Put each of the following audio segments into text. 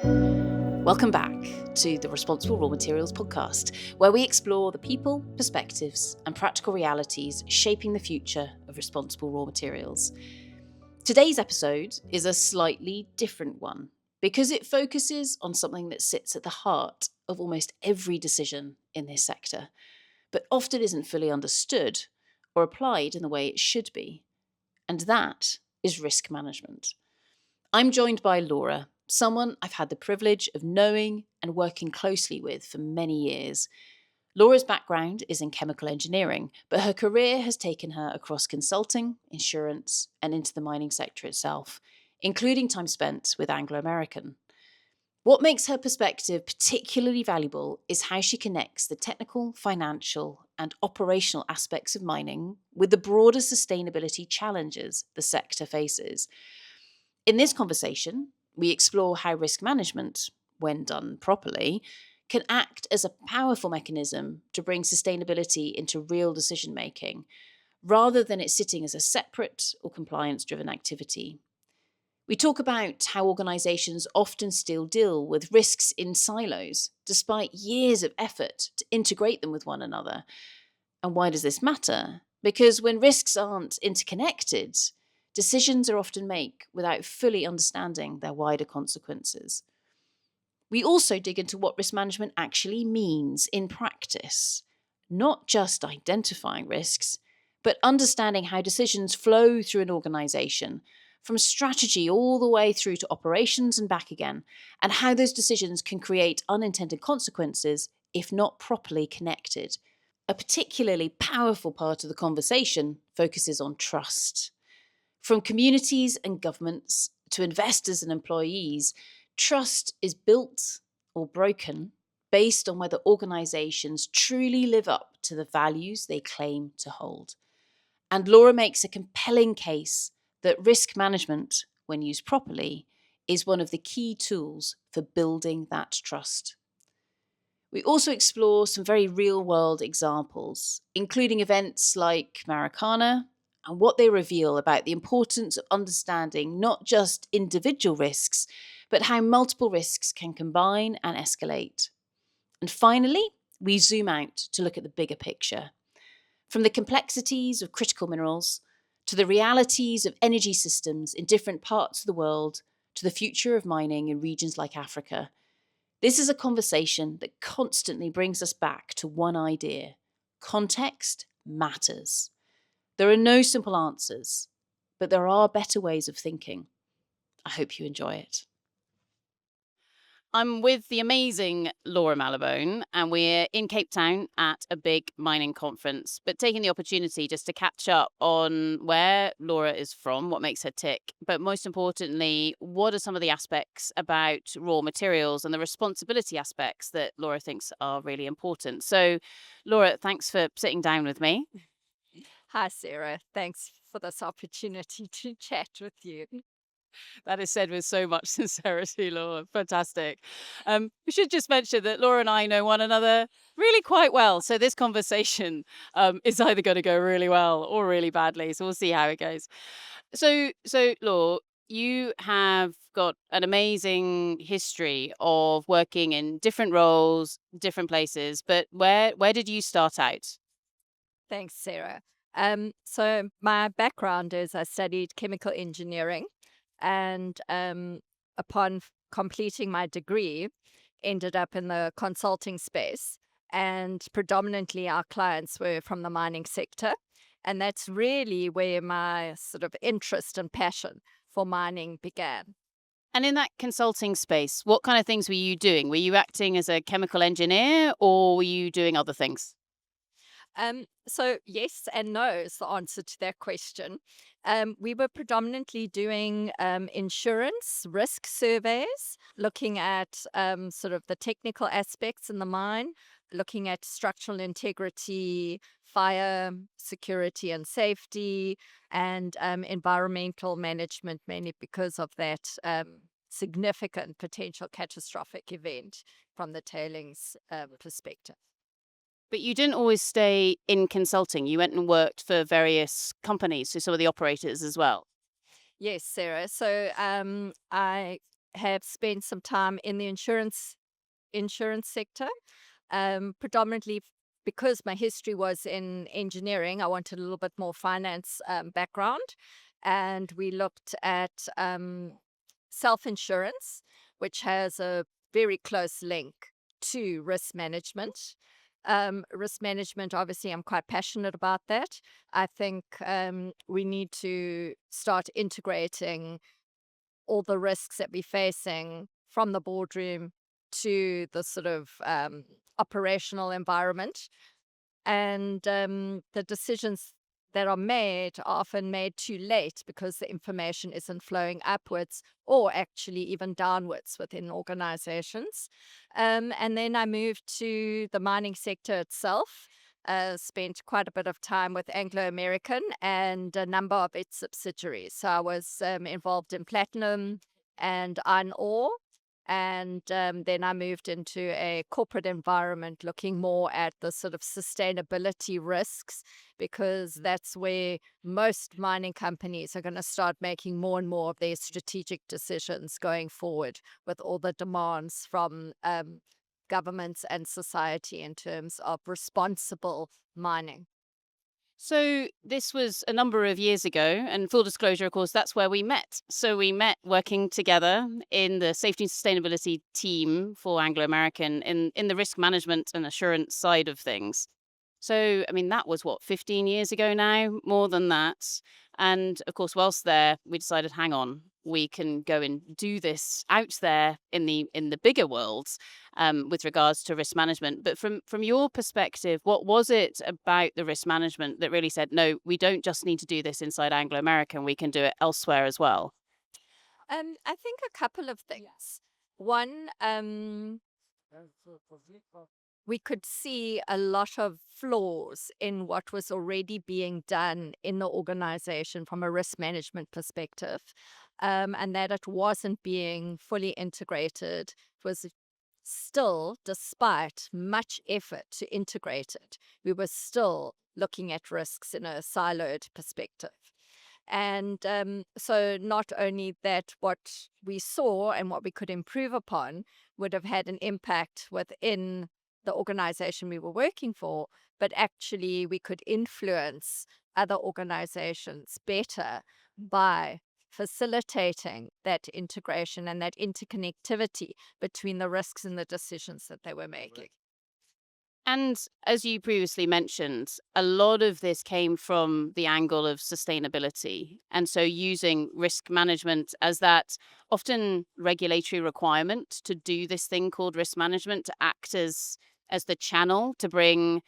Welcome back to the Responsible Raw Materials podcast, where we explore the people, perspectives, and practical realities shaping the future of responsible raw materials. Today's episode is a slightly different one because it focuses on something that sits at the heart of almost every decision in this sector, but often isn't fully understood or applied in the way it should be. And that is risk management. I'm joined by Laura, someone I've had the privilege of knowing and working closely with for many years. Laura's background is in chemical engineering, but her career has taken her across consulting, insurance, and into the mining sector itself, including time spent with Anglo American. What makes her perspective particularly valuable is how she connects the technical, financial, and operational aspects of mining with the broader sustainability challenges the sector faces. In this conversation, we explore how risk management, when done properly, can act as a powerful mechanism to bring sustainability into real decision making, rather than it sitting as a separate or compliance-driven activity. We talk about how organisations often still deal with risks in silos, despite years of effort to integrate them with one another. And why does this matter? Because when risks aren't interconnected, decisions are often made without fully understanding their wider consequences. We also dig into what risk management actually means in practice, not just identifying risks, but understanding how decisions flow through an organisation, from strategy all the way through to operations and back again, and how those decisions can create unintended consequences if not properly connected. A particularly powerful part of the conversation focuses on trust. From communities and governments to investors and employees, trust is built or broken based on whether organisations truly live up to the values they claim to hold. And Laura makes a compelling case that risk management, when used properly, is one of the key tools for building that trust. We also explore some very real-world examples, including events like Maracana, and what they reveal about the importance of understanding not just individual risks, but how multiple risks can combine and escalate. And finally, we zoom out to look at the bigger picture. From the complexities of critical minerals, to the realities of energy systems in different parts of the world, to the future of mining in regions like Africa. This is a conversation that constantly brings us back to one idea: context matters. There are no simple answers, but there are better ways of thinking. I hope you enjoy it. I'm with the amazing Laura Mallabone, and we're in Cape Town at a big mining conference, but taking the opportunity just to catch up on where Laura is from, what makes her tick, but most importantly, what are some of the aspects about raw materials and the responsibility aspects that Laura thinks are really important. So, Laura, thanks for sitting down with me. Hi, Sarah. Thanks for this opportunity to chat with you. That is said with so much sincerity, Laura. Fantastic. We should just mention that Laura and I know one another really quite well. So this conversation is either going to go really well or really badly. So we'll see how it goes. So Laura, you have got an amazing history of working in different roles, different places. But where did you start out? Thanks, Sarah. So my background is I studied chemical engineering, and upon completing my degree, ended up in the consulting space. And predominantly, our clients were from the mining sector, and that's really where my sort of interest and passion for mining began. And in that consulting space, what kind of things were you doing? Were you acting as a chemical engineer or were you doing other things? So yes and no is the answer to that question. We were predominantly doing insurance risk surveys, looking at sort of the technical aspects in the mine, looking at structural integrity, fire security and safety, and environmental management, mainly because of that significant potential catastrophic event from the tailings perspective. But you didn't always stay in consulting. You went and worked for various companies, so some of the operators as well. Yes, Sarah. So I have spent some time in the insurance sector, predominantly because my history was in engineering. I wanted a little bit more finance background, and we looked at self insurance, which has a very close link to risk management. Risk management, obviously, I'm quite passionate about that. I think we need to start integrating all the risks that we're facing from the boardroom to the sort of operational environment. And the decisions that are made are often made too late because the information isn't flowing upwards or actually even downwards within organizations. And then I moved to the mining sector itself. Spent quite a bit of time with Anglo American and a number of its subsidiaries. So I was involved in platinum and iron ore, and then I moved into a corporate environment looking more at the sort of sustainability risks, because that's where most mining companies are going to start making more and more of their strategic decisions going forward, with all the demands from governments and society in terms of responsible mining. So this was a number of years ago, and full disclosure, of course, that's where we met. So we met working together in the safety and sustainability team for Anglo American in the risk management and assurance side of things. So, I mean, that was what, 15 years ago now, more than that. And of course, whilst there, we decided, hang on, we can go and do this out there in the bigger world, with regards to risk management. But from your perspective, what was it about the risk management that really said, no, we don't just need to do this inside Anglo American, we can do it elsewhere as well? I think a couple of things. One, we could see a lot of flaws in what was already being done in the organization from a risk management perspective, and that it wasn't being fully integrated. It was still, despite much effort to integrate it, we were still looking at risks in a siloed perspective. And so, not only that, what we saw and what we could improve upon would have had an impact within the organization we were working for, but actually, we could influence other organizations better by facilitating that integration and that interconnectivity between the risks and the decisions that they were making. And as you previously mentioned, a lot of this came from the angle of sustainability. And so using risk management as that often regulatory requirement to do this thing called risk management, to act as the channel to bring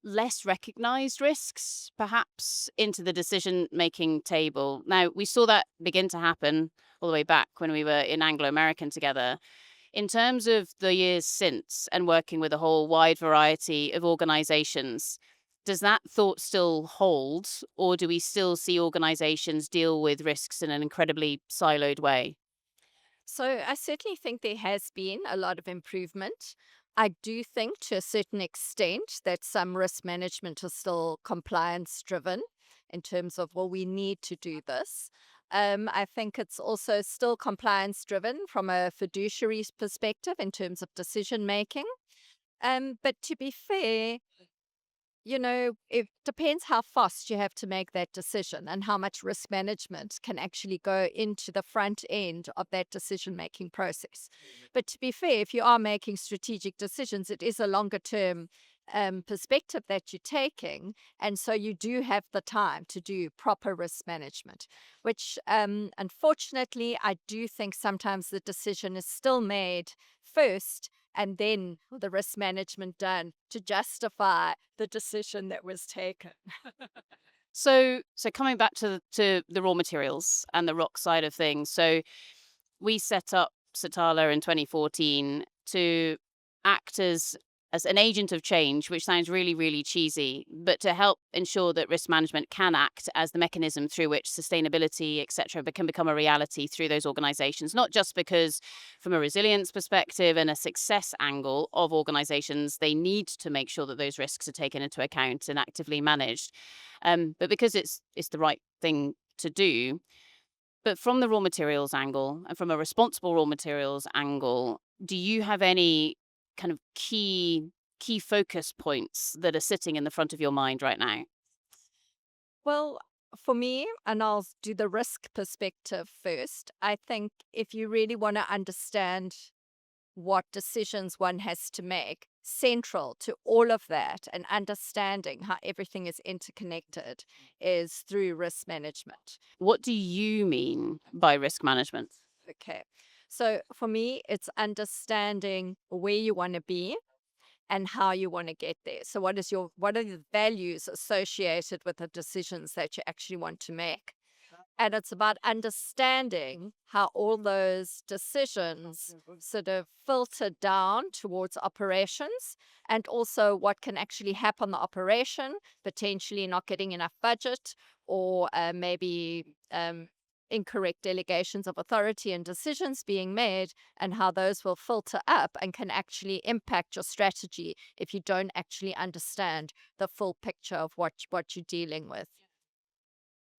less recognized risks perhaps into the decision making table. Now, we saw that begin to happen all the way back when we were in Anglo American together. In terms of the years since and working with a whole wide variety of organizations, does that thought still hold, or do we still see organizations deal with risks in an incredibly siloed way? So I certainly think there has been a lot of improvement. I do think to a certain extent that some risk management is still compliance driven in terms of, well, we need to do this. I think it's also still compliance driven from a fiduciary perspective in terms of decision making. But to be fair, it depends how fast you have to make that decision and how much risk management can actually go into the front end of that decision making process. But to be fair, if you are making strategic decisions, it is a longer term perspective that you're taking. And so you do have the time to do proper risk management, which unfortunately, I do think sometimes the decision is still made first and then the risk management done to justify the decision that was taken. So coming back to the raw materials and the rock side of things. So we set up Satala in 2014 to act as an agent of change, which sounds really, really cheesy, but to help ensure that risk management can act as the mechanism through which sustainability, et cetera, can become a reality through those organizations, not just because from a resilience perspective and a success angle of organizations, they need to make sure that those risks are taken into account and actively managed, but because it's the right thing to do. But from the raw materials angle and from a responsible raw materials angle, do you have any kind of key focus points that are sitting in the front of your mind right now? Well, for me, and I'll do the risk perspective first, I think if you really want to understand what decisions one has to make, central to all of that and understanding how everything is interconnected is through risk management. What do you mean by risk management? Okay. So for me, it's understanding where you want to be and how you want to get there. So what are the values associated with the decisions that you actually want to make? And it's about understanding how all those decisions sort of filter down towards operations and also what can actually happen on the operation, potentially not getting enough budget or maybe incorrect delegations of authority and decisions being made, and how those will filter up and can actually impact your strategy if you don't actually understand the full picture of what you're dealing with.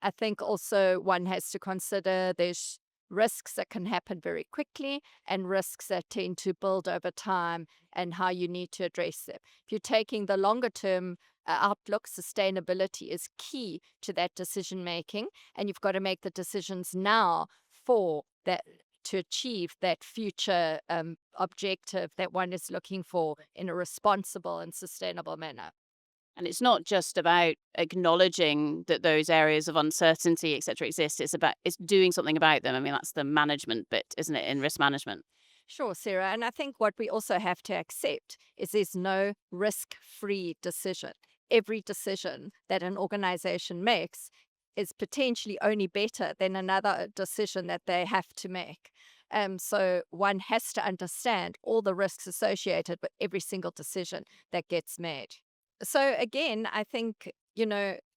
I think also one has to consider there's risks that can happen very quickly and risks that tend to build over time and how you need to address them. If you're taking the longer term outlook, sustainability is key to that decision making, and you've got to make the decisions now for that to achieve that future objective that one is looking for in a responsible and sustainable manner. And it's not just about acknowledging that those areas of uncertainty, et cetera, exist. It's doing something about them. I mean, that's the management bit, isn't it, in risk management? Sure, Sarah. And I think what we also have to accept is there's no risk free decision. Every decision that an organization makes is potentially only better than another decision that they have to make. So one has to understand all the risks associated with every single decision that gets made. So again, I think,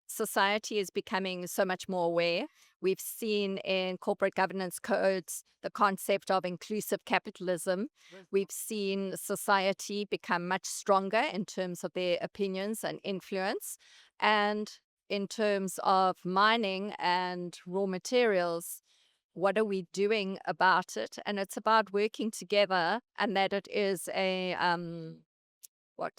society is becoming so much more aware. We've seen in corporate governance codes the concept of inclusive capitalism. We've seen society become much stronger in terms of their opinions and influence. And in terms of mining and raw materials, what are we doing about it? And it's about working together, and that it is what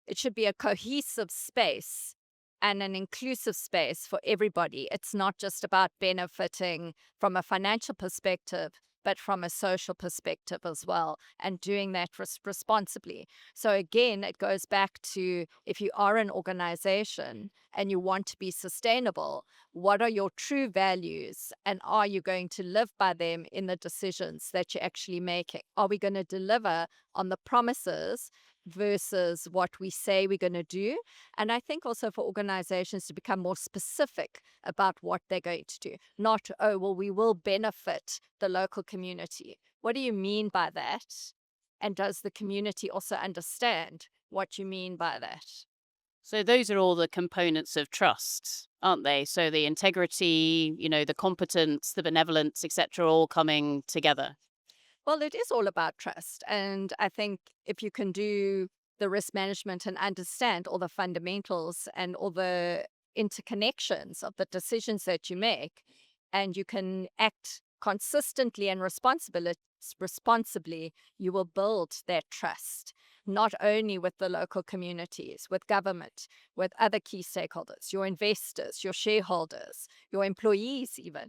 it should be a cohesive space and an inclusive space for everybody. It's not just about benefiting from a financial perspective, but from a social perspective as well, and doing that responsibly. So, again, it goes back to if you are an organization and you want to be sustainable, what are your true values? And are you going to live by them in the decisions that you're actually making? Are we going to deliver on the promises versus what we say we're going to do? And I think also for organizations to become more specific about what they're going to do, not, oh, well, we will benefit the local community. What do you mean by that? And does the community also understand what you mean by that? So those are all the components of trust, aren't they? So the integrity, the competence, the benevolence, et cetera, all coming together. Well, it is all about trust. And I think if you can do the risk management and understand all the fundamentals and all the interconnections of the decisions that you make, and you can act consistently and responsibly, you will build that trust, not only with the local communities, with government, with other key stakeholders, your investors, your shareholders, your employees, even.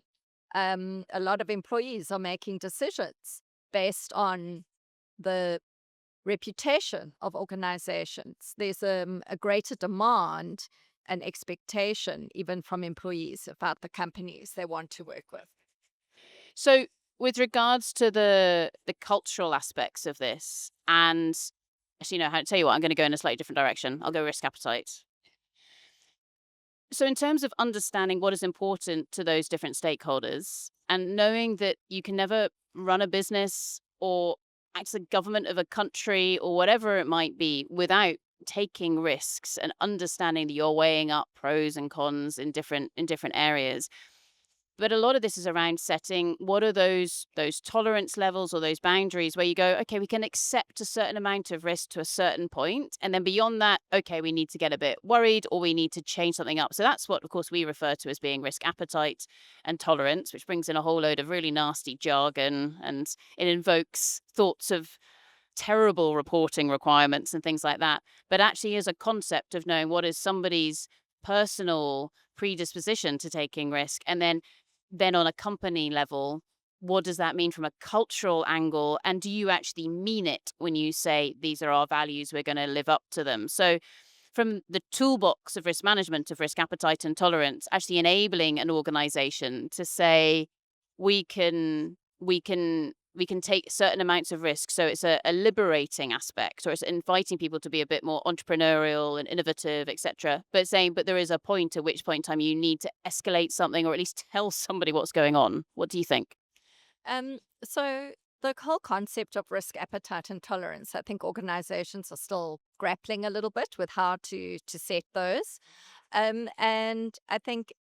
A lot of employees are making decisions based on the reputation of organizations. There's a greater demand and expectation, even from employees, about the companies they want to work with. So with regards to the cultural aspects of this, and actually, no, tell you what, I'm going to go in a slightly different direction. I'll go risk appetite. So, in terms of understanding what is important to those different stakeholders and knowing that you can never run a business or act as a government of a country or whatever it might be without taking risks and understanding that you're weighing up pros and cons in different areas. But a lot of this is around setting what are those tolerance levels or those boundaries where you go, okay, we can accept a certain amount of risk to a certain point, and then beyond that, okay, we need to get a bit worried or we need to change something up. So that's what, of course, we refer to as being risk appetite and tolerance, which brings in a whole load of really nasty jargon, and it invokes thoughts of terrible reporting requirements and things like that. But actually, is a concept of knowing what is somebody's personal predisposition to taking risk, and then on a company level, what does that mean from a cultural angle? And do you actually mean it when you say these are our values, we're going to live up to them? So, from the toolbox of risk management, of risk appetite and tolerance, actually enabling an organization to say, we can take certain amounts of risk. So it's a liberating aspect, or it's inviting people to be a bit more entrepreneurial and innovative, etc. But saying, but there is a point at which point in time you need to escalate something or at least tell somebody what's going on. What do you think? So the whole concept of risk appetite and tolerance, I think organizations are still grappling a little bit with how to set those. And I think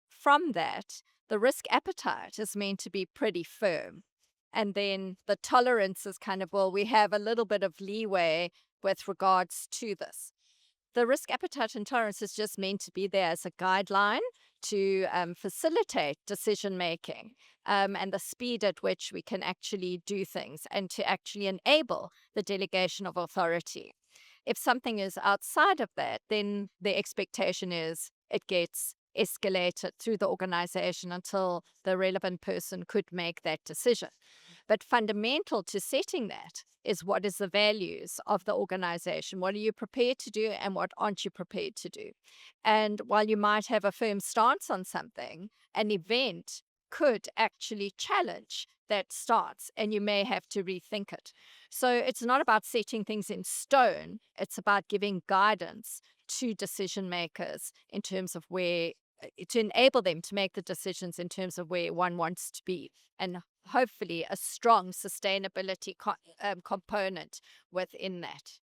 from that, the risk appetite is meant to be pretty firm. And then the tolerance is kind of, well, we have a little bit of leeway with regards to this. The risk appetite and tolerance is just meant to be there as a guideline to facilitate decision making, and the speed at which we can actually do things and to actually enable the delegation of authority. If something is outside of that, then the expectation is it gets escalated through the organization until the relevant person could make that decision. But fundamental to setting that is what is the values of the organization? What are you prepared to do and what aren't you prepared to do? And while you might have a firm stance on something, an event could actually challenge that stance and you may have to rethink it. So it's not about setting things in stone, it's about giving guidance to decision makers in terms of where to enable them to make the decisions in terms of where one wants to be, and hopefully a strong sustainability component within that.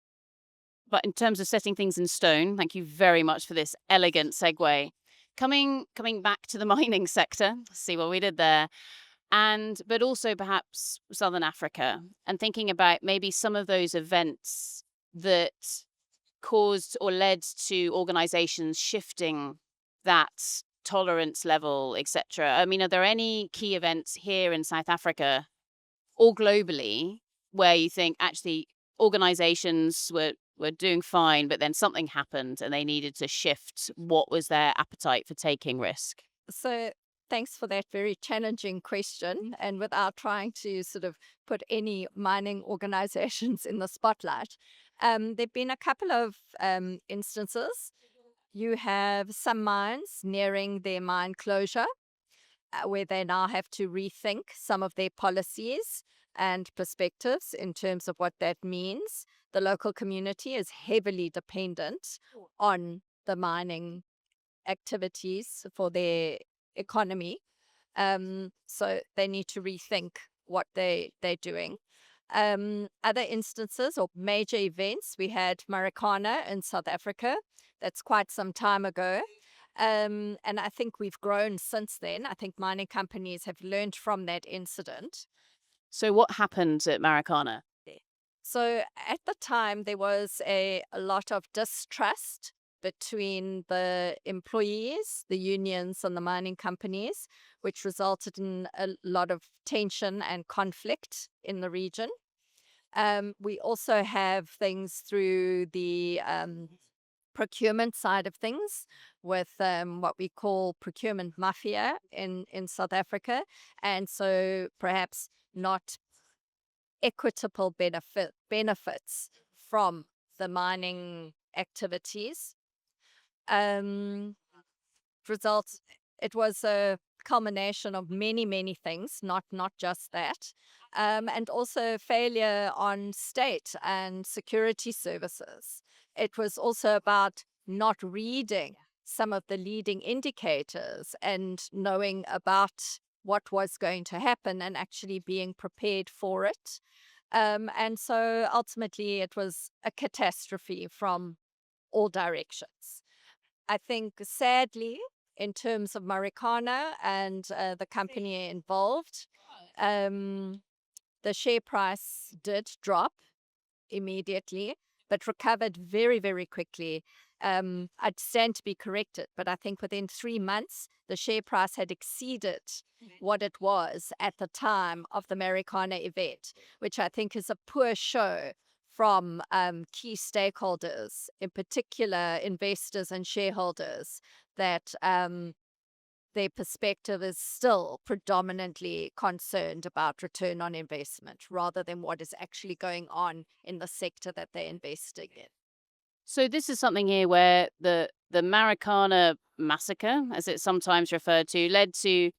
But in terms of setting things in stone, thank you very much for this elegant segue. Coming back to the mining sector, see what we did there, and but also perhaps Southern Africa, and thinking about maybe some of those events that caused or led to organizations shifting that tolerance level, etc. I mean, are there any key events here in South Africa or globally where you think actually organizations were doing fine, but then something happened and they needed to shift what was their appetite for taking risk? So thanks for that very challenging question. And without trying to sort of put any mining organizations in the spotlight, there've been a couple of instances. You have some mines nearing their mine closure, where they now have to rethink some of their policies and perspectives in terms of what that means. The local community is heavily dependent on the mining activities for their economy. So they need to rethink what they're doing. Other instances or major events, we had Marikana in South Africa. That's quite some time ago. And I think we've grown since then. I think mining companies have learned from that incident. So what happened at Marikana? So at the time, there was a lot of distrust between the employees, the unions, and the mining companies, which resulted in a lot of tension and conflict in the region. We also have things through the procurement side of things with what we call procurement mafia in South Africa. And so perhaps not equitable benefits from the mining activities. Um, Results, it was a culmination of many things, not just that. And also failure on state and security services. It was also about not reading some of the leading indicators and knowing about what was going to happen and actually being prepared for it. And so ultimately it was a catastrophe from all directions. I think sadly, in terms of Marikana and the company involved. Um, the share price did drop immediately, but recovered very, very quickly. I'd stand to be corrected, but I think within 3 months, the share price had exceeded what it was at the time of the Marikana event, which I think is a poor show from key stakeholders, in particular investors and shareholders, that their perspective is still predominantly concerned about return on investment rather than what is actually going on in the sector that they're investing in. So this is something here where the Marikana massacre, as it's sometimes referred to, led to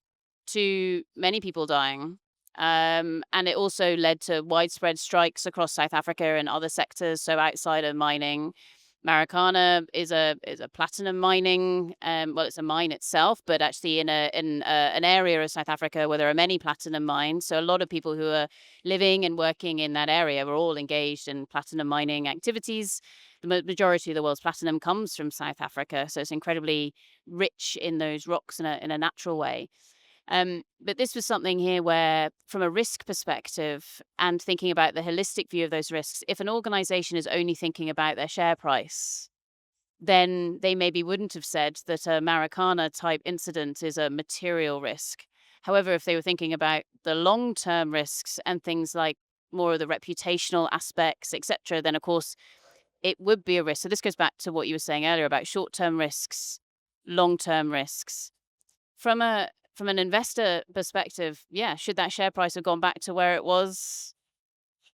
many people dying. And it also led to widespread strikes across South Africa and other sectors, so outside of mining. Marikana is a platinum mining. Well, it's a mine itself, but actually in an area of South Africa where there are many platinum mines. So a lot of people who are living and working in that area were all engaged in platinum mining activities. The majority of the world's platinum comes from South Africa, so it's incredibly rich in those rocks in a natural way. But this was something here where, from a risk perspective and thinking about the holistic view of those risks, if an organization is only thinking about their share price, then they maybe wouldn't have said that a Marikana type incident is a material risk. However, if they were thinking about the long term risks and things like more of the reputational aspects, etc., then of course it would be a risk. So this goes back to what you were saying earlier about short term risks, long term risks. From an investor perspective, yeah, should that share price have gone back to where it was?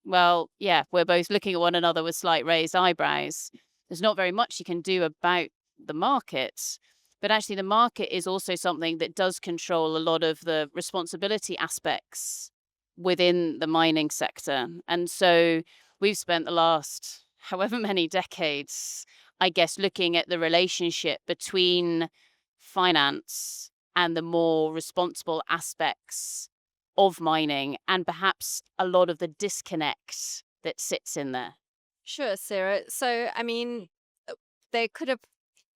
Well, yeah, we're both looking at one another with slight raised eyebrows. There's not very much you can do about the market, but actually the market is also something that does control a lot of the responsibility aspects within the mining sector. And so we've spent the last however many decades, I guess, looking at the relationship between finance and the more responsible aspects of mining and perhaps a lot of the disconnect that sits in there. Sure, Sarah. So, I mean, they could have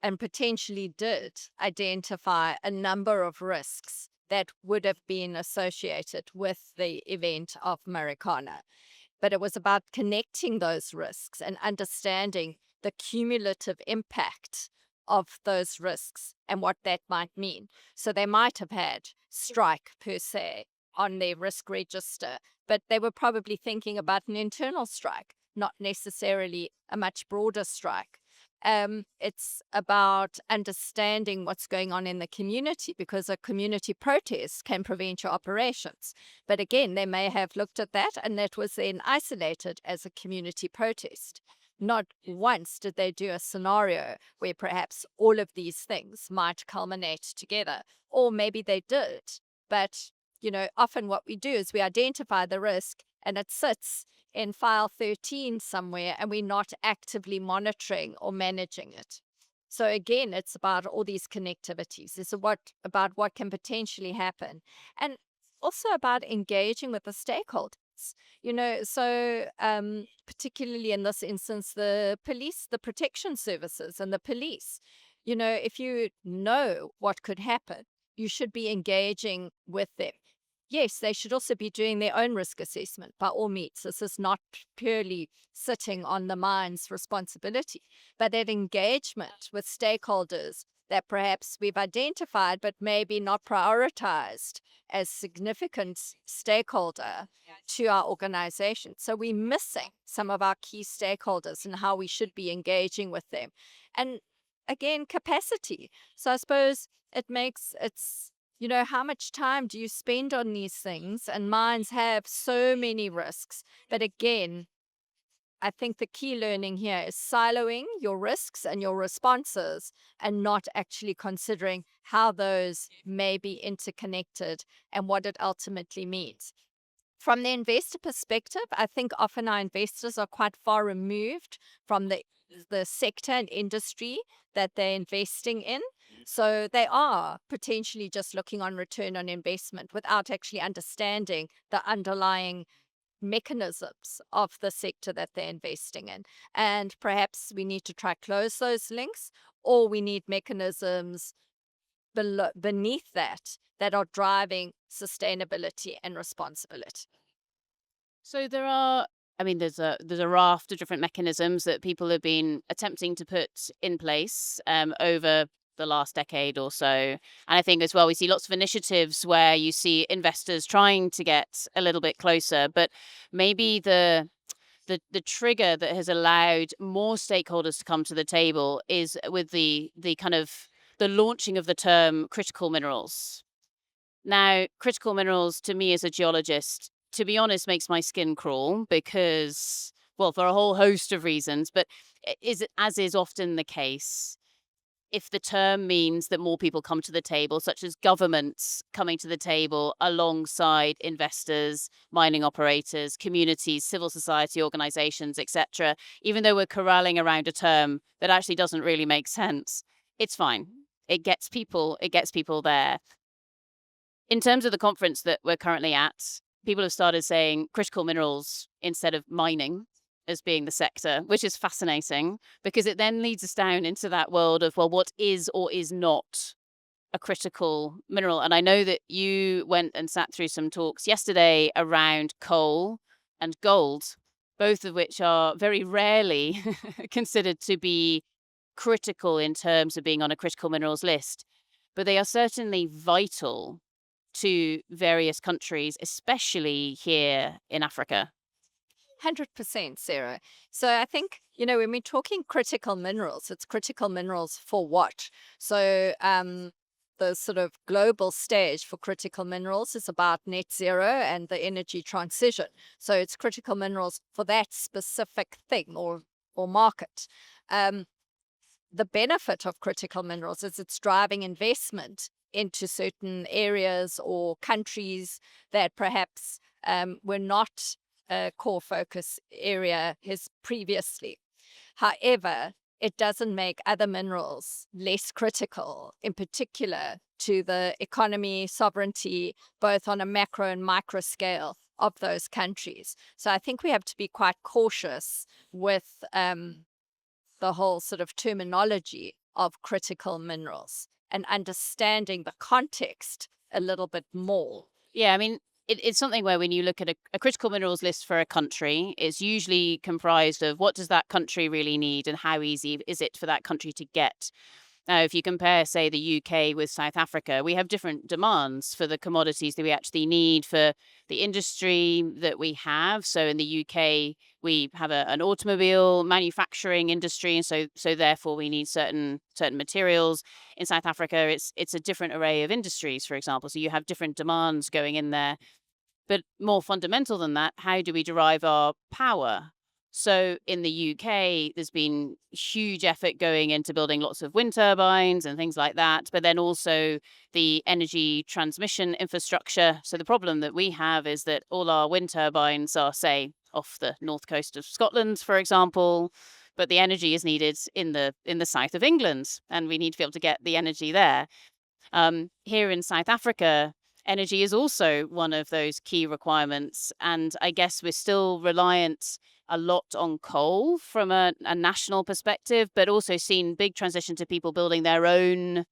and potentially did identify a number of risks that would have been associated with the event of Marikana. But it was about connecting those risks and understanding the cumulative impact of those risks and what that might mean. So they might have had strike per se on their risk register, but they were probably thinking about an internal strike, not necessarily a much broader strike. It's about understanding what's going on in the community, because a community protest can prevent your operations. But again, they may have looked at that and that was then isolated as a community protest. Not once did they do a scenario where perhaps all of these things might culminate together, or maybe they did. But, often what we do is we identify the risk and it sits in file 13 somewhere and we're not actively monitoring or managing it. So again, it's about all these connectivities. It's about what can potentially happen, and also about engaging with the stakeholders. Particularly in this instance, the police, the protection services, and the police. If you know what could happen, you should be engaging with them. Yes, they should also be doing their own risk assessment by all means. This is not purely sitting on the mine's responsibility, but that engagement with stakeholders that perhaps we've identified but maybe not prioritized as significant stakeholder to our organization. So we're missing some of our key stakeholders and how we should be engaging with them. And again, capacity. So I suppose it's how much time do you spend on these things? And mines have so many risks. But again, I think the key learning here is siloing your risks and your responses and not actually considering how those may be interconnected and what it ultimately means. From the investor perspective, I think often our investors are quite far removed from the sector and industry that they're investing in. So they are potentially just looking on return on investment without actually understanding the underlying mechanisms of the sector that they're investing in. And perhaps we need to try close those links, or we need mechanisms beneath that are driving sustainability and responsibility. So there are, I mean, there's a raft of different mechanisms that people have been attempting to put in place over the last decade or so. And I think as well, we see lots of initiatives where you see investors trying to get a little bit closer, but maybe the trigger that has allowed more stakeholders to come to the table is with the kind of the launching of the term critical minerals. Now, critical minerals to me as a geologist, to be honest, makes my skin crawl because, well, for a whole host of reasons, but is it, as is often the case, if the term means that more people come to the table, such as governments coming to the table alongside investors, mining operators, communities, civil society organizations, etc., even though we're corralling around a term that actually doesn't really make sense, it's fine. It gets people there. In terms of the conference that we're currently at, people have started saying critical minerals instead of mining as being the sector, which is fascinating because it then leads us down into that world of, well, what is or is not a critical mineral? And I know that you went and sat through some talks yesterday around coal and gold, both of which are very rarely considered to be critical in terms of being on a critical minerals list, but they are certainly vital to various countries, especially here in Africa. 100%, Sarah. So I think, when we're talking critical minerals, it's critical minerals for what? So the sort of global stage for critical minerals is about net zero and the energy transition. So it's critical minerals for that specific thing or market. Um, the benefit of critical minerals is it's driving investment into certain areas or countries that perhaps were not a core focus area his previously. However, it doesn't make other minerals less critical, in particular to the economy, sovereignty, both on a macro and micro scale of those countries. So I think we have to be quite cautious with the whole sort of terminology of critical minerals and understanding the context a little bit more. Yeah, I mean, it's something where when you look at a critical minerals list for a country, it's usually comprised of what does that country really need and how easy is it for that country to get. Now, if you compare, say, the UK with South Africa, we have different demands for the commodities that we actually need for the industry that we have. So in the UK, we have an automobile manufacturing industry, and so therefore we need certain materials. In South Africa, it's a different array of industries, for example. So you have different demands going in there. But more fundamental than that, how do we derive our power? So in the UK, there's been huge effort going into building lots of wind turbines and things like that, but then also the energy transmission infrastructure. So the problem that we have is that all our wind turbines are, say, off the north coast of Scotland, for example, but the energy is needed in the south of England, and we need to be able to get the energy there. Here in South Africa, energy is also one of those key requirements. And I guess we're still reliant a lot on coal from a national perspective, but also seen big transition to people building their own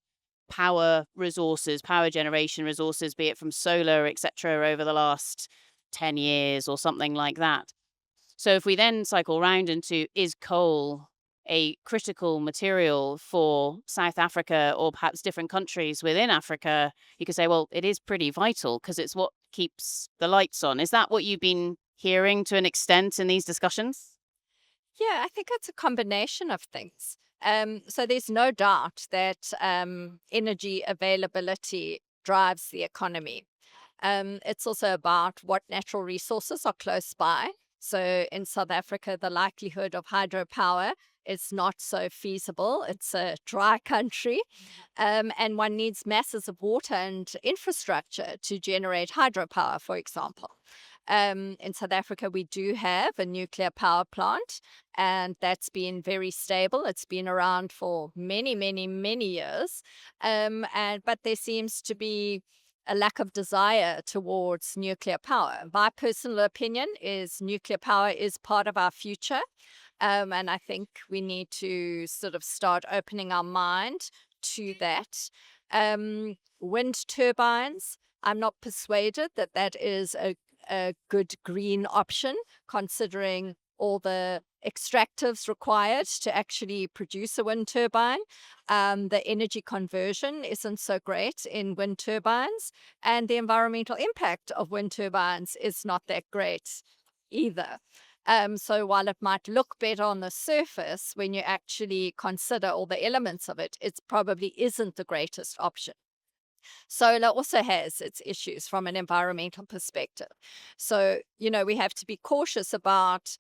power resources, power generation resources, be it from solar, etc., over the last 10 years or something like that. So if we then cycle round into is coal a critical material for South Africa or perhaps different countries within Africa, you could say, well, it is pretty vital because it's what keeps the lights on. Is that what you've been hearing to an extent in these discussions? Yeah, I think it's a combination of things. So there's no doubt that energy availability drives the economy. It's also about what natural resources are close by. So in South Africa, the likelihood of hydropower is not so feasible. It's a dry country, and one needs masses of water and infrastructure to generate hydropower, for example. In South Africa, we do have a nuclear power plant, and that's been very stable. It's been around for many, many, many years, but there seems to be a lack of desire towards nuclear power. My personal opinion is nuclear power is part of our future. And I think we need to sort of start opening our mind to that. Wind turbines, I'm not persuaded that that is a good green option, considering all the extractives required to actually produce a wind turbine. The energy conversion isn't so great in wind turbines, and the environmental impact of wind turbines is not that great either. So while it might look better on the surface, when you actually consider all the elements of it, it probably isn't the greatest option. Solar also has its issues from an environmental perspective. So, we have to be cautious about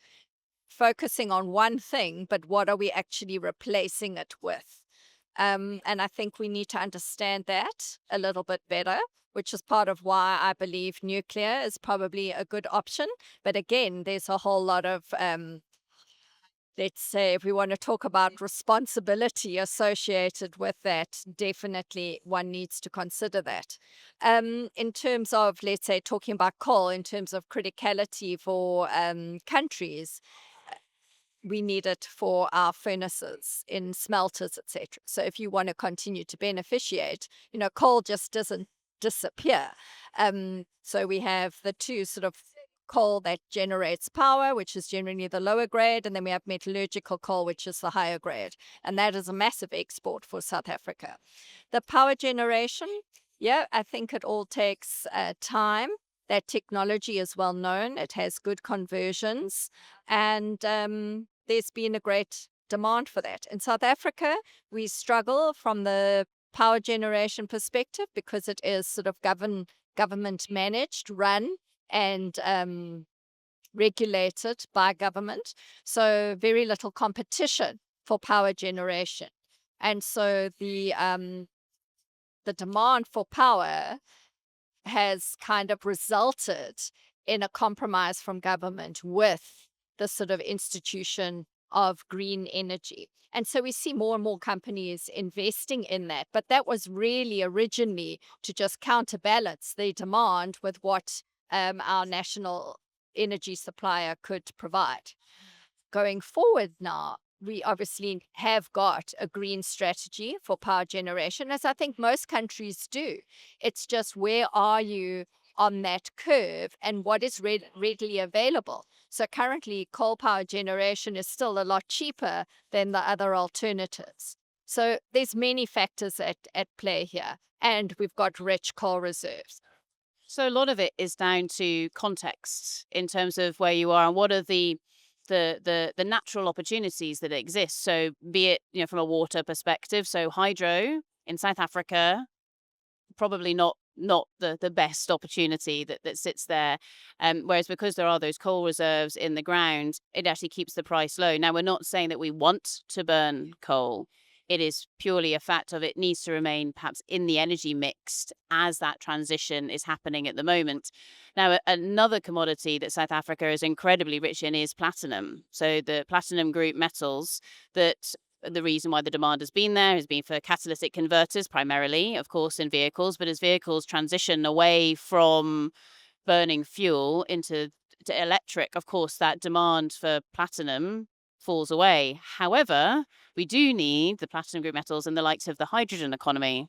focusing on one thing, but what are we actually replacing it with? And I think we need to understand that a little bit better, which is part of why I believe nuclear is probably a good option. But again, there's a whole lot of let's say, if we want to talk about responsibility associated with that, definitely one needs to consider that. In terms of, let's say, talking about coal, in terms of criticality for countries, we need it for our furnaces in smelters, etc. So if you want to continue to beneficiate, coal just doesn't disappear. So we have the two sort of coal that generates power, which is generally the lower grade, and then we have metallurgical coal, which is the higher grade. And that is a massive export for South Africa. The power generation, yeah, I think it all takes time. That technology is well known. It has good conversions. And there's been a great demand for that. In South Africa, we struggle from the power generation perspective because it is sort of government managed, run, and regulated by government. So very little competition for power generation. And so the demand for power has kind of resulted in a compromise from government with the sort of institution of green energy. And so we see more and more companies investing in that. But that was really originally to just counterbalance the demand with what our national energy supplier could provide. Going forward now, we obviously have got a green strategy for power generation, as I think most countries do. It's just where are you on that curve and what is readily available. So currently, coal power generation is still a lot cheaper than the other alternatives. So there's many factors at play here, and we've got rich coal reserves. So a lot of it is down to context in terms of where you are and what are the natural opportunities that exist. So be it, from a water perspective, so hydro in South Africa, probably not the best opportunity that sits there. Whereas because there are those coal reserves in the ground, it actually keeps the price low. Now, we're not saying that we want to burn coal. It is purely a fact of it needs to remain perhaps in the energy mix as that transition is happening at the moment. Now, another commodity that South Africa is incredibly rich in is platinum. So the platinum group metals that the reason why the demand has been there has been for catalytic converters, primarily, of course, in vehicles. But as vehicles transition away from burning fuel to electric, of course, that demand for platinum falls away. However, we do need the platinum group metals in the likes of the hydrogen economy.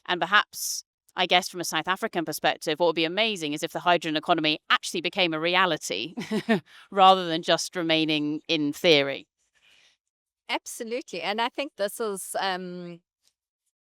And perhaps, I guess, from a South African perspective, what would be amazing is if the hydrogen economy actually became a reality rather than just remaining in theory. Absolutely. And I think this is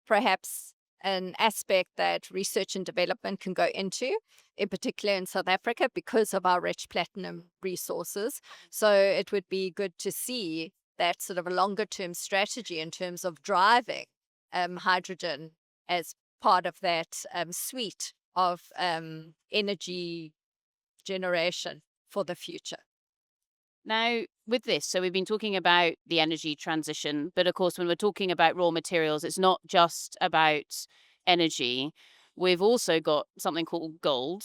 perhaps an aspect that research and development can go into, in particular in South Africa, because of our rich platinum resources. So it would be good to see that sort of a longer term strategy in terms of driving hydrogen as part of that suite of energy generation for the future. Now, with this, so we've been talking about the energy transition, but of course, when we're talking about raw materials, it's not just about energy. We've also got something called gold,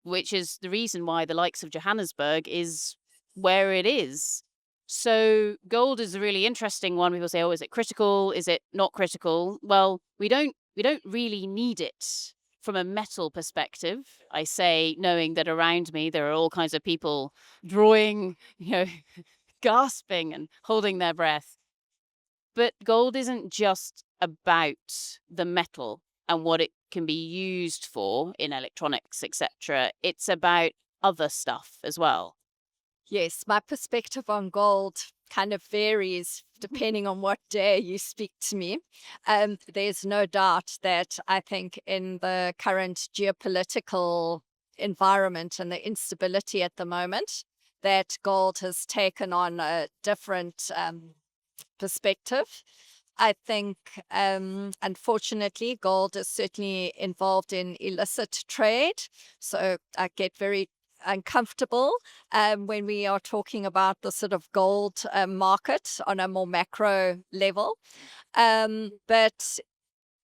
which is the reason why the likes of Johannesburg is where it is. So, gold is a really interesting one. People say, "Oh, is it critical? Is it not critical?" Well, we don't really need it from a metal perspective. I say, knowing that around me there are all kinds of people drawing, gasping and holding their breath. But gold isn't just about the metal. and what it can be used for in electronics, etc. It's about other stuff as well. Yes, my perspective on gold kind of varies depending on what day you speak to me. There's no doubt that I think in the current geopolitical environment and the instability at the moment, that gold has taken on a different perspective. I think, unfortunately, gold is certainly involved in illicit trade. So I get very uncomfortable when we are talking about the sort of gold market on a more macro level. But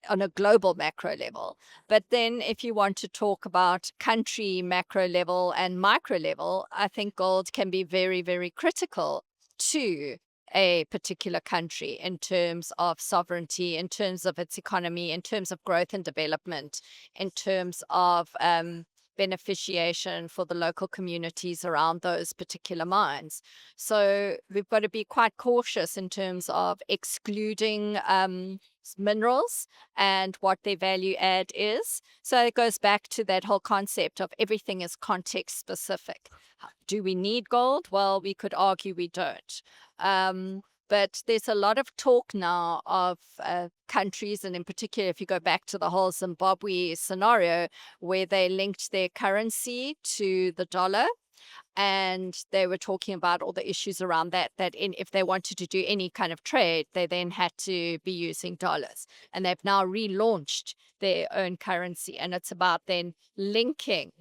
on a global macro level. But then, if you want to talk about country macro level and micro level, I think gold can be very, very critical to a particular country in terms of sovereignty, in terms of its economy, in terms of growth and development, in terms of beneficiation for the local communities around those particular mines. So we've got to be quite cautious in terms of excluding minerals and what their value add is. So it goes back to that whole concept of everything is context specific. Do we need gold? Well, we could argue we don't. But there's a lot of talk now of countries, and in particular, if you go back to the whole Zimbabwe scenario, where they linked their currency to the dollar, and they were talking about all the issues around that, if they wanted to do any kind of trade, they then had to be using dollars. And they've now relaunched their own currency, and it's about then linking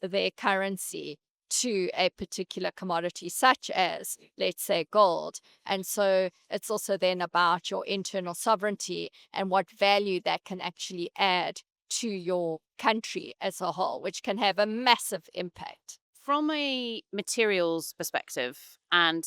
their currency to a particular commodity, such as, let's say, gold. And so it's also then about your internal sovereignty and what value that can actually add to your country as a whole, which can have a massive impact. From a materials perspective and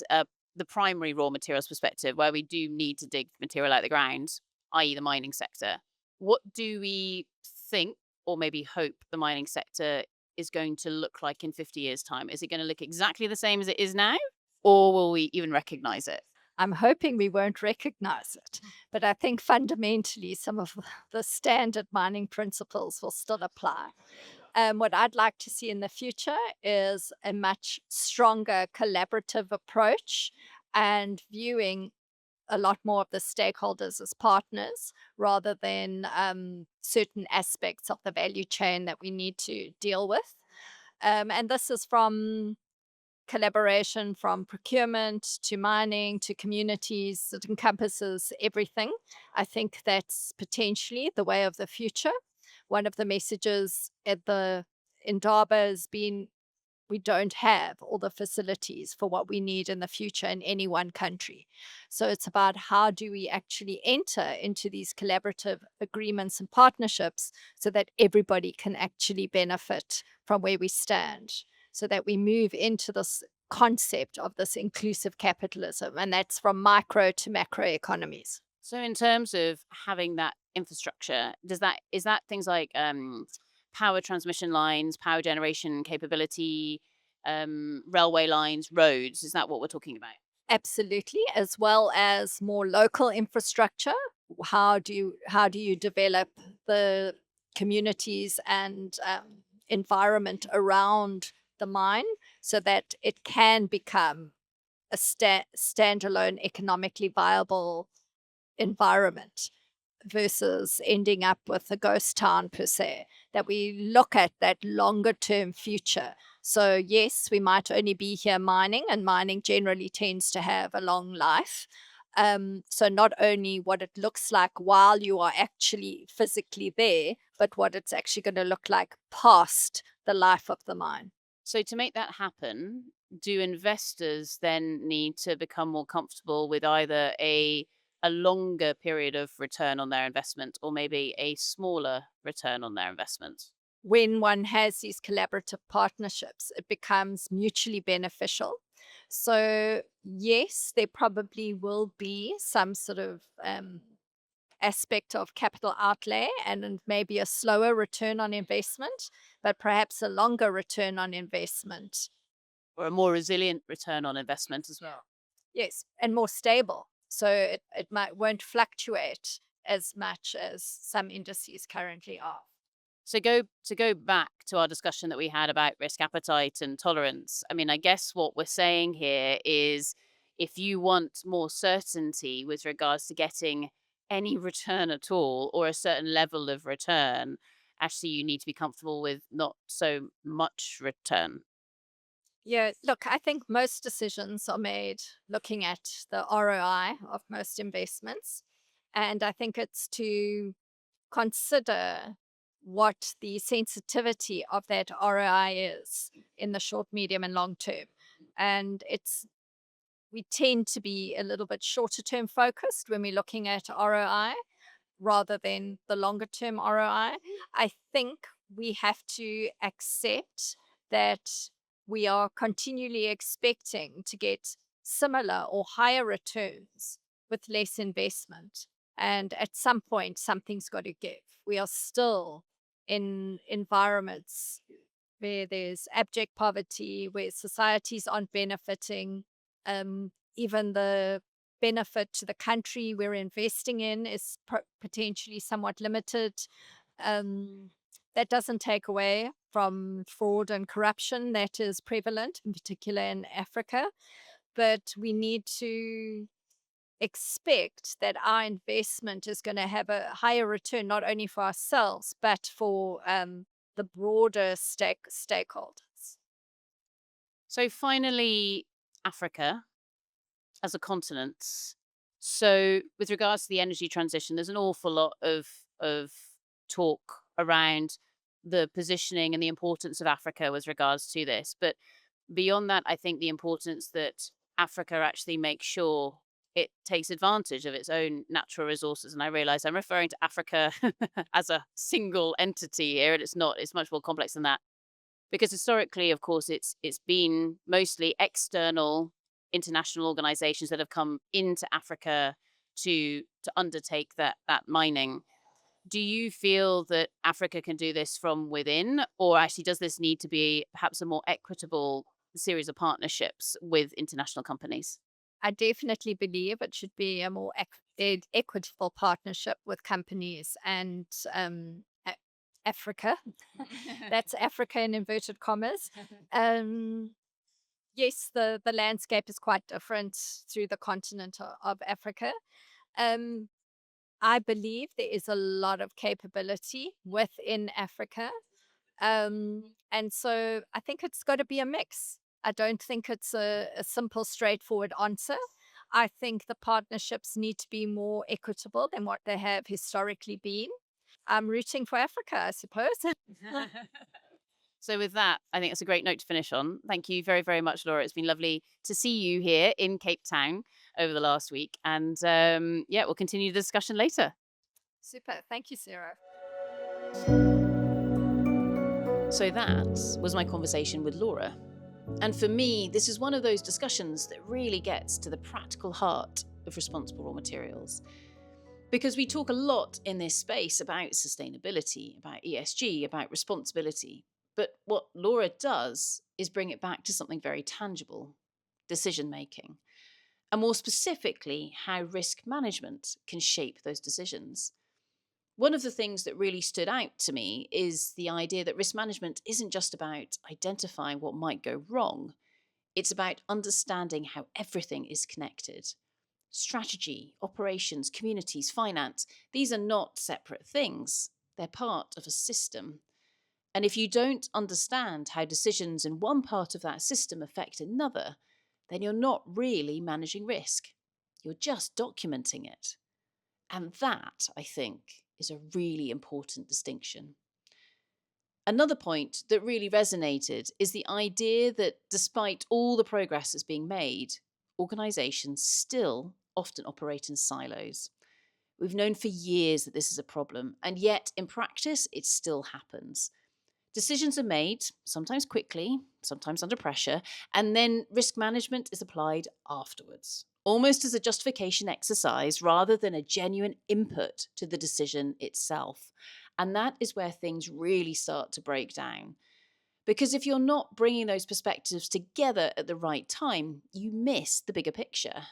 the primary raw materials perspective, where we do need to dig material out of the ground, i.e., the mining sector, what do we think or maybe hope the mining sector is going to look like in 50 years' time? Is it going to look exactly the same as it is now, or will we even recognize it? I'm hoping we won't recognize it, but I think fundamentally some of the standard mining principles will still apply. What I'd like to see in the future is a much stronger collaborative approach and viewing a lot more of the stakeholders as partners rather than certain aspects of the value chain that we need to deal with. And this is from collaboration from procurement to mining to communities. It encompasses everything. I think that's potentially the way of the future. One of the messages at the Indaba has been we don't have all the facilities for what we need in the future in any one country. So it's about how do we actually enter into these collaborative agreements and partnerships so that everybody can actually benefit from where we stand, so that we move into this concept of this inclusive capitalism, and that's from micro to macro economies. So, in terms of having that infrastructure, is that things like power transmission lines, power generation capability, railway lines, roads? Is that what we're talking about? Absolutely, as well as more local infrastructure. How do you develop the communities and environment around the mine so that it can become a standalone, economically viable environment versus ending up with a ghost town per se, that we look at that longer term future. So, yes, we might only be here mining, and mining generally tends to have a long life. So, not only what it looks like while you are actually physically there, but what it's actually going to look like past the life of the mine. So, to make that happen, do investors then need to become more comfortable with either a longer period of return on their investment or maybe a smaller return on their investment? When one has these collaborative partnerships, it becomes mutually beneficial. So, yes, there probably will be some sort of aspect of capital outlay and maybe a slower return on investment, but perhaps a longer return on investment. Or a more resilient return on investment as well? Yes, and more stable. So it won't fluctuate as much as some indices currently are. So to go back to our discussion that we had about risk appetite and tolerance. I mean, I guess what we're saying here is if you want more certainty with regards to getting any return at all or a certain level of return, actually you need to be comfortable with not so much return. Yeah, look, I think most decisions are made looking at the ROI of most investments. And I think it's to consider what the sensitivity of that ROI is in the short, medium, and long term. And we tend to be a little bit shorter term focused when we're looking at ROI rather than the longer term ROI. I think we have to accept that we are continually expecting to get similar or higher returns with less investment. And at some point, something's got to give. We are still in environments where there's abject poverty, where societies aren't benefiting. Even the benefit to the country we're investing in is potentially somewhat limited. Um, that doesn't take away from fraud and corruption that is prevalent, in particular in Africa. But we need to expect that our investment is going to have a higher return, not only for ourselves, but for the broader stakeholders. So finally, Africa as a continent. So with regards to the energy transition, there's an awful lot of talk around the positioning and the importance of Africa with regards to this. But beyond that, I think the importance that Africa actually makes sure it takes advantage of its own natural resources. And I realize I'm referring to Africa as a single entity here, and it's not, it's much more complex than that. Because historically, of course, it's been mostly external international organizations that have come into Africa to undertake that mining. Do you feel that Africa can do this from within, or actually does this need to be perhaps a more equitable series of partnerships with international companies? I definitely believe it should be a more equitable partnership with companies and Africa. That's Africa in inverted commas. Um, yes, the landscape is quite different through the continent of Africa. Um, I believe there is a lot of capability within Africa. And so I think it's got to be a mix. I don't think it's a simple, straightforward answer. I think the partnerships need to be more equitable than what they have historically been. I'm rooting for Africa, I suppose. So with that, I think that's a great note to finish on. Thank you very, very much, Laura. It's been lovely to see you here in Cape Town over the last week. And yeah, we'll continue the discussion later. Super. Thank you, Sarah. So that was my conversation with Laura. And for me, this is one of those discussions that really gets to the practical heart of responsible raw materials. Because we talk a lot in this space about sustainability, about ESG, about responsibility. But what Laura does is bring it back to something very tangible: decision making. And more specifically, how risk management can shape those decisions. One of the things that really stood out to me is the idea that risk management isn't just about identifying what might go wrong, it's about understanding how everything is connected. Strategy, operations, communities, finance, these are not separate things. They're part of a system. And if you don't understand how decisions in one part of that system affect another, then you're not really managing risk. You're just documenting it. And that, I think, is a really important distinction. Another point that really resonated is the idea that despite all the progress that's being made, organisations still often operate in silos. We've known for years that this is a problem, and yet in practice, it still happens. Decisions are made, sometimes quickly, sometimes under pressure, and then risk management is applied afterwards, almost as a justification exercise rather than a genuine input to the decision itself. And that is where things really start to break down. Because if you're not bringing those perspectives together at the right time, you miss the bigger picture.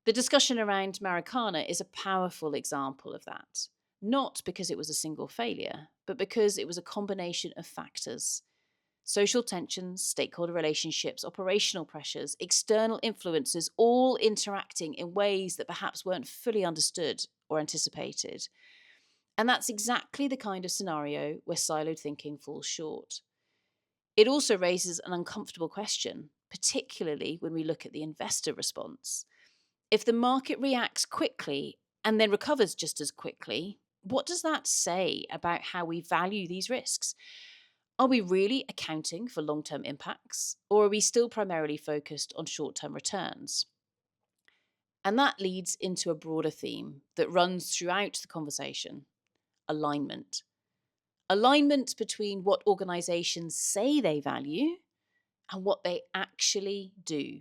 The discussion around Maracana is a powerful example of that, not because it was a single failure, but because it was a combination of factors. Social tensions, stakeholder relationships, operational pressures, external influences, all interacting in ways that perhaps weren't fully understood or anticipated. And that's exactly the kind of scenario where siloed thinking falls short. It also raises an uncomfortable question, particularly when we look at the investor response. If the market reacts quickly and then recovers just as quickly, what does that say about how we value these risks? Are we really accounting for long-term impacts, or are we still primarily focused on short-term returns? And that leads into a broader theme that runs throughout the conversation: alignment. Alignment between what organizations say they value and what they actually do.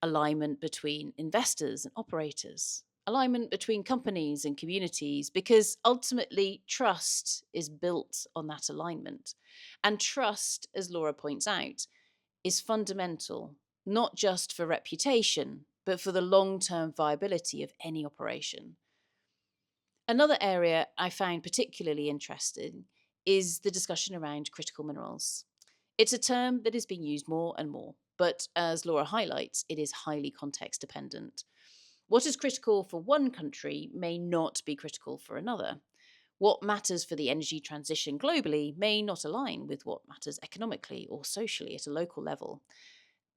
Alignment between investors and operators. Alignment between companies and communities, because ultimately trust is built on that alignment. And trust, as Laura points out, is fundamental, not just for reputation, but for the long-term viability of any operation. Another area I found particularly interesting is the discussion around critical minerals. It's a term that is being used more and more, but as Laura highlights, it is highly context dependent. What is critical for one country may not be critical for another. What matters for the energy transition globally may not align with what matters economically or socially at a local level.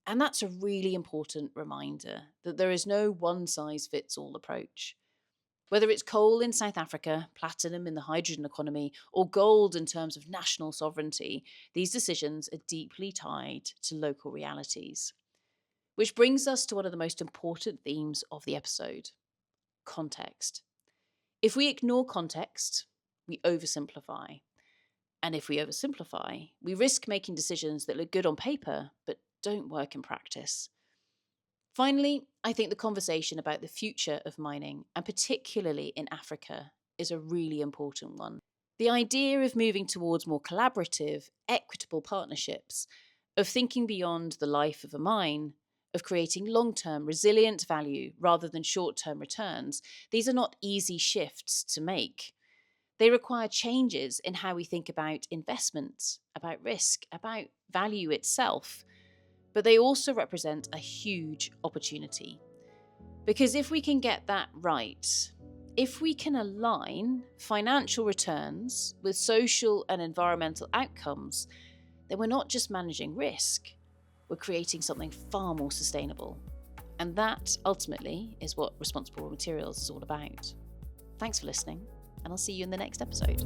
And that's a really important reminder that there is no one-size-fits-all approach. Whether it's coal in South Africa, platinum in the hydrogen economy, or gold in terms of national sovereignty, these decisions are deeply tied to local realities. Which brings us to one of the most important themes of the episode: context. If we ignore context, we oversimplify. And if we oversimplify, we risk making decisions that look good on paper but don't work in practice. Finally, I think the conversation about the future of mining, and particularly in Africa, is a really important one. The idea of moving towards more collaborative, equitable partnerships, of thinking beyond the life of a mine, of creating long-term, resilient value rather than short-term returns, these are not easy shifts to make. They require changes in how we think about investment, about risk, about value itself. But they also represent a huge opportunity. Because if we can get that right, if we can align financial returns with social and environmental outcomes, then we're not just managing risk, we're creating something far more sustainable. And that, ultimately, is what responsible raw materials is all about. Thanks for listening, and I'll see you in the next episode.